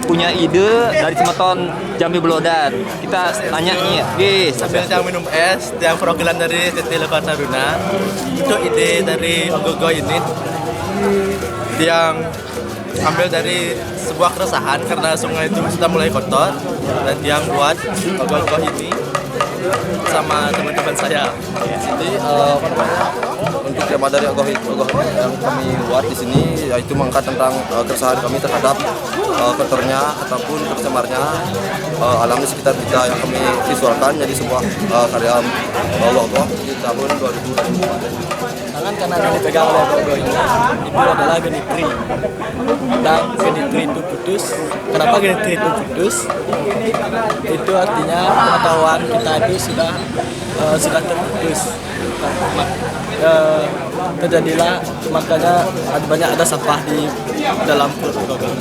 Punya ide dari Cimaton Jambi Belodan. Kita tanya nih ya, sambil yang minum es, yang perwakilan dari TT Lebar Taruna. Itu ide dari Ogoh-Ogoh ini yang ambil dari sebuah keresahan karena sungai itu sudah mulai kotor, dan yang buat Ogoh-Ogoh ini sama teman-teman saya. Jadi untuk tema dari Ogoh-Ogoh yang kami buat di sini yaitu mengangkat tentang keresahan kami terhadap kotornya ataupun tercemarnya alam di sekitar kita yang kami visualkan jadi sebuah karya Ogoh-Ogoh di tahun 2024. Tangan kanan yang dipegang oleh Ogoh-Ogoh ini itu adalah genitri. Dan genitri itu putus. Kenapa genitri itu putus? Itu artinya pengetahuan kita itu sudah terputus. Terjadilah makanya banyak ada sampah di dalam perut Ogoh-Ogoh.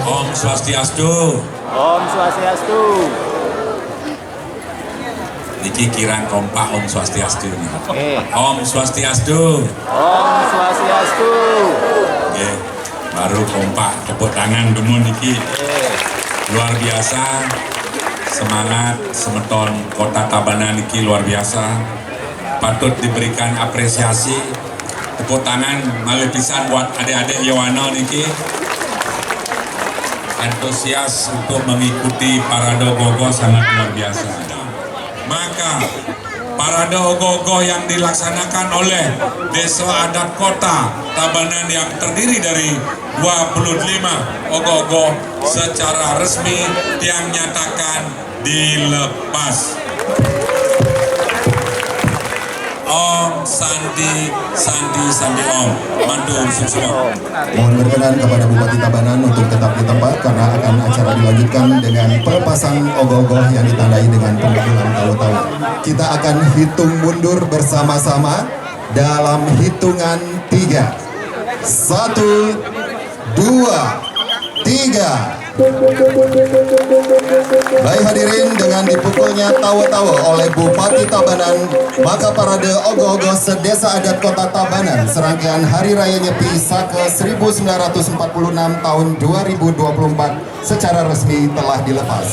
Om Swastiastu. Om Swastiastu. Niki kirang kompak Om Swastiastu. Om Swastiastu. Om Swastiastu. baru kompak. Tepuk tangan demun niki. Luar biasa. Semangat semeton Kota Tabanan niki luar biasa. Patut diberikan apresiasi. Tepuk tangan malih pisan buat adik-adik Yowana niki. Antusias untuk mengikuti parade ogoh-ogoh sangat luar biasa. Maka parade ogoh-ogoh yang dilaksanakan oleh Desa Adat Kota Tabanan yang terdiri dari 25 ogoh-ogoh secara resmi yang nyatakan dilepas. Om Sandi Om, mantul semua. Mohon berkenan kepada Bupati Tabanan untuk tetap di tempat karena akan acara dilanjutkan dengan pelepasan ogoh-ogoh yang ditandai dengan pemukulan tahu-tahu. Kita akan hitung mundur bersama-sama dalam hitungan 3. 1, 2, 3. Baik hadirin, dengan dipukulnya tawa-tawa oleh Bupati Tabanan, maka parade ogoh-ogoh sedesa adat Kota Tabanan serangkaian Hari Raya Nyepi Saka 1946 tahun 2024 secara resmi telah dilepas.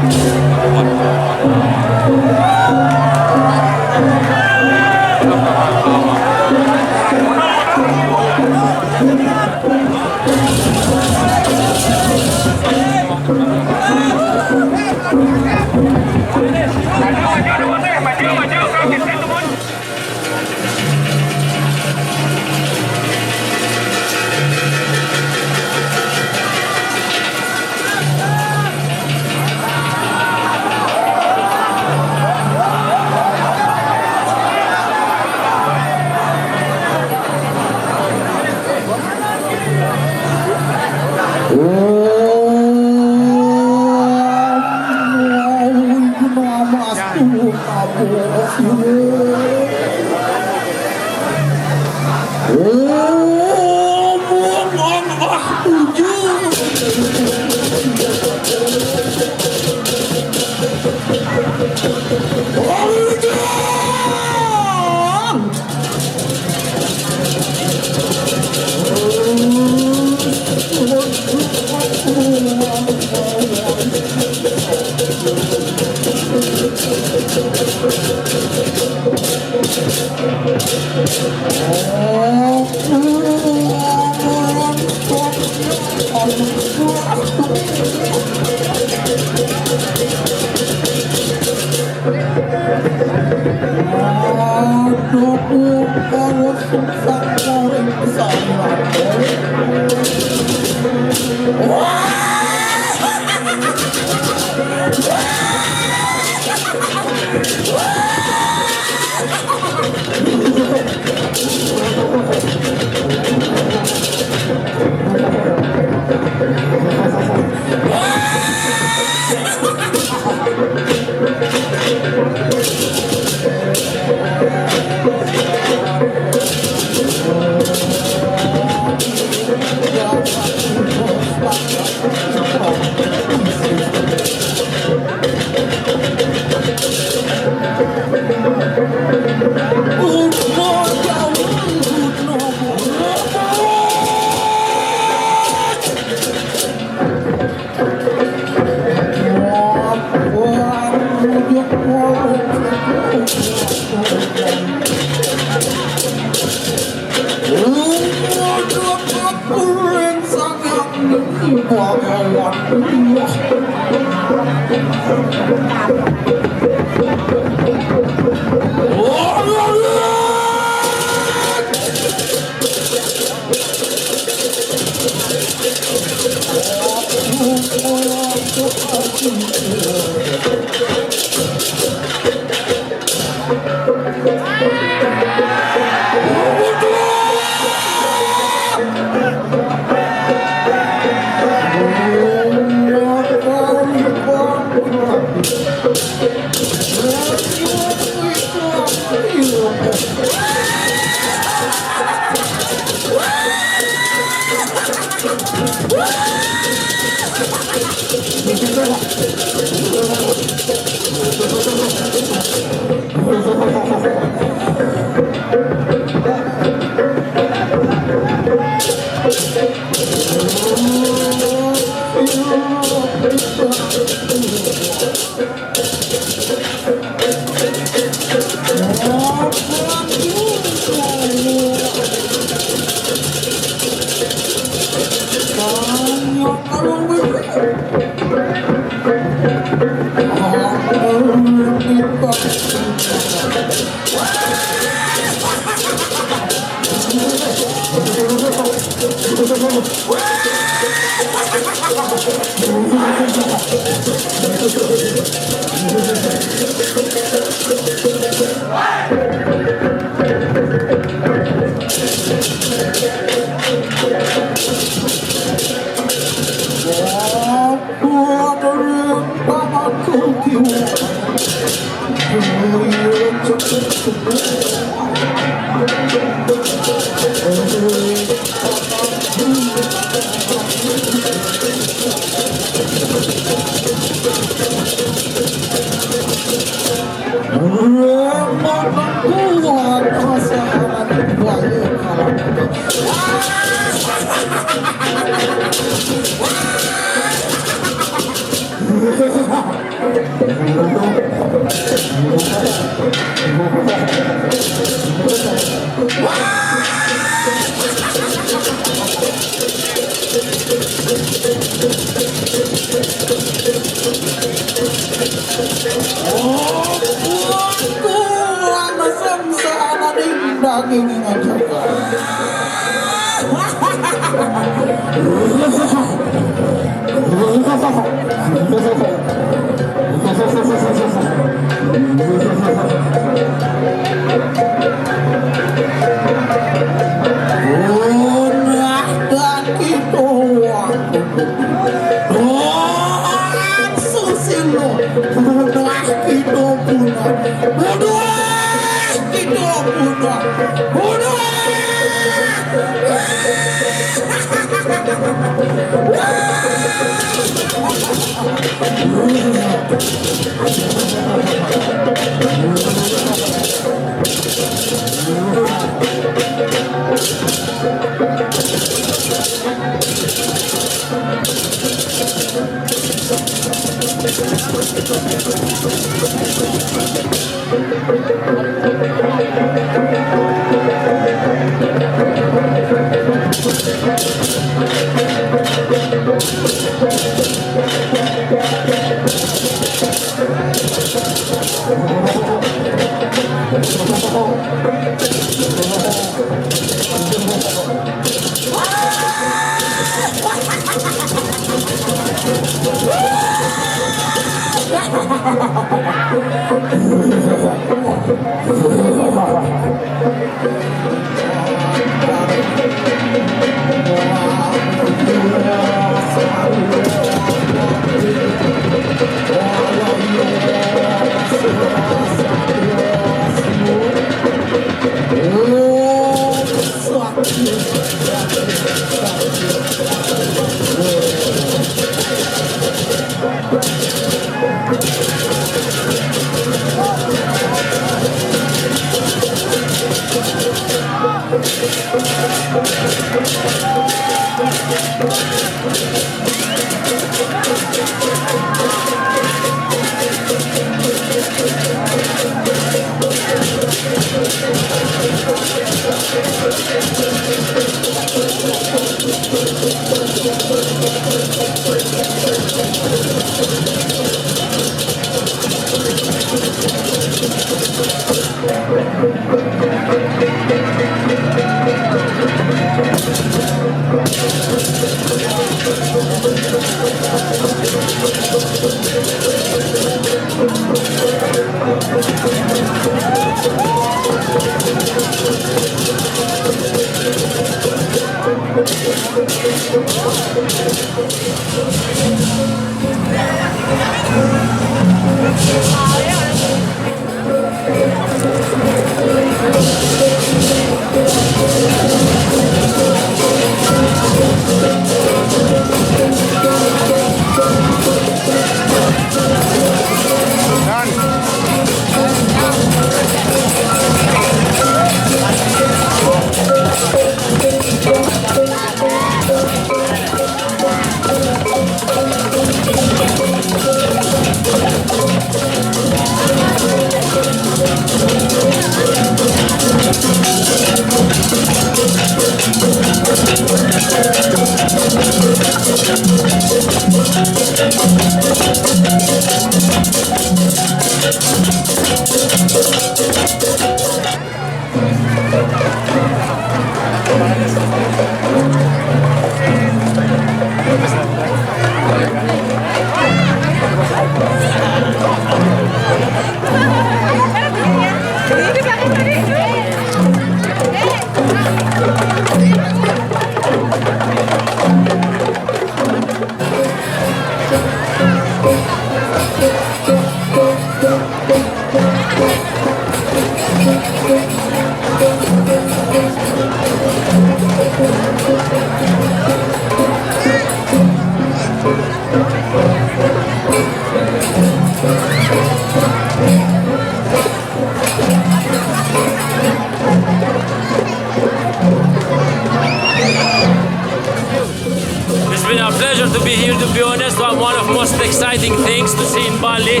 It's been a pleasure to be here, to be honest. One of the most exciting things to see in Bali.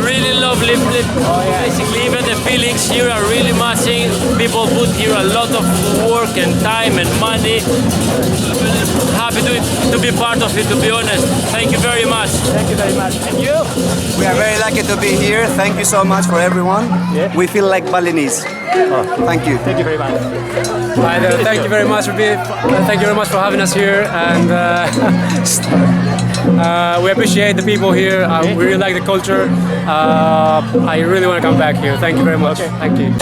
Really lovely. Basically, even the feelings here are really matching. People put here a lot of work and time and money. Happy to be part of it, to be honest. Thank you very much. Thank you very much. And you? We are very lucky to be here. Thank you so much for everyone. Yeah. We feel like Balinese. Thank you. Thank you very much. Hi there. Thank you very much for having us here, and we appreciate the people here. We really like the culture. I really want to come back here. Thank you very much. Thank you.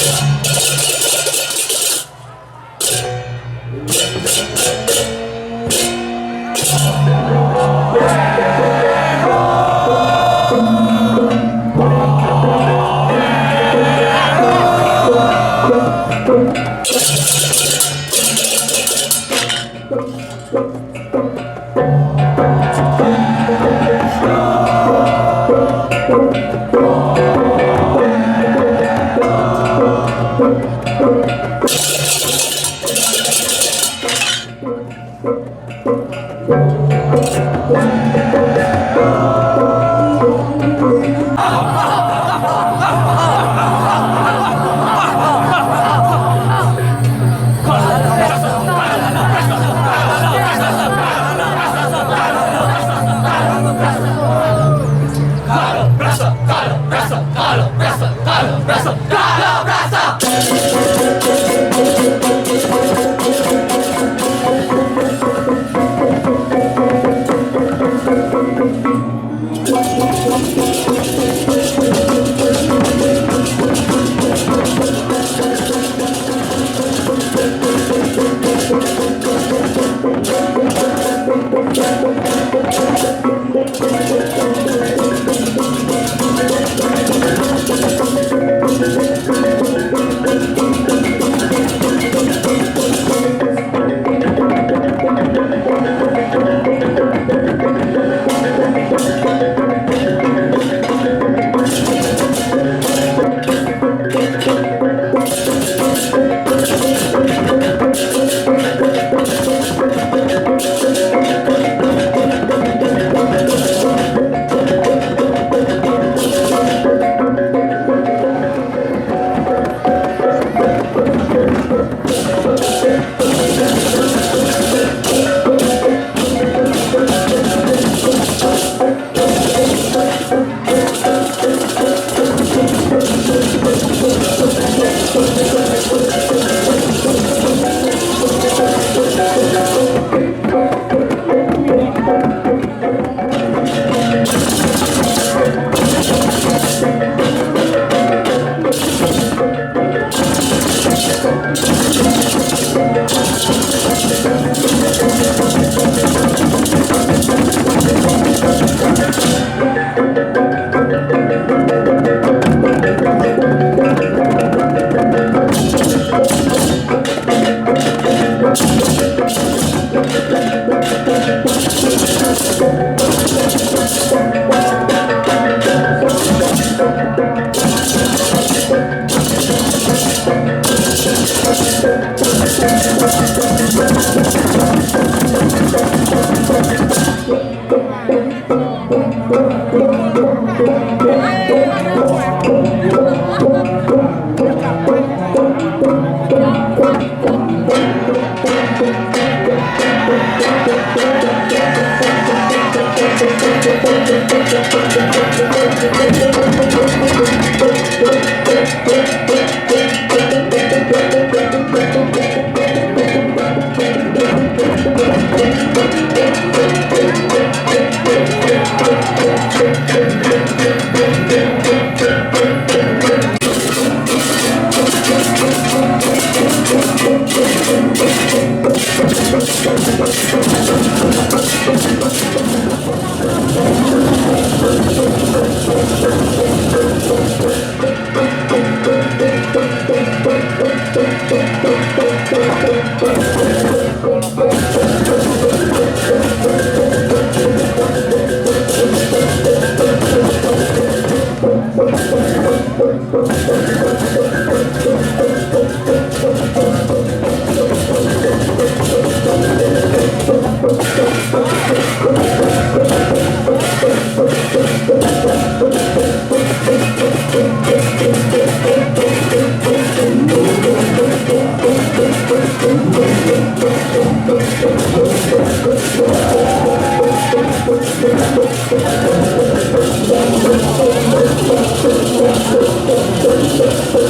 Hãy subscribe cho kênh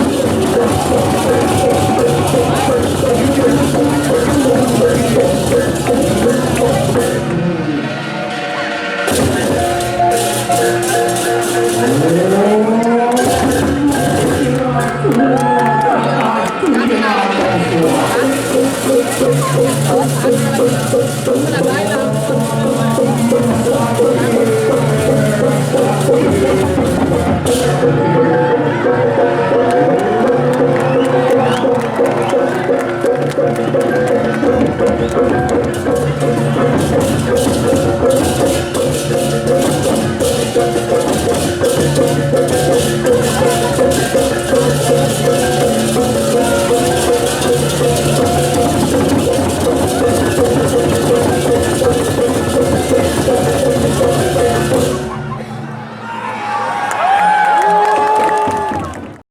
Ghiền Mì Gõ để không bỏ lỡ những video hấp dẫn.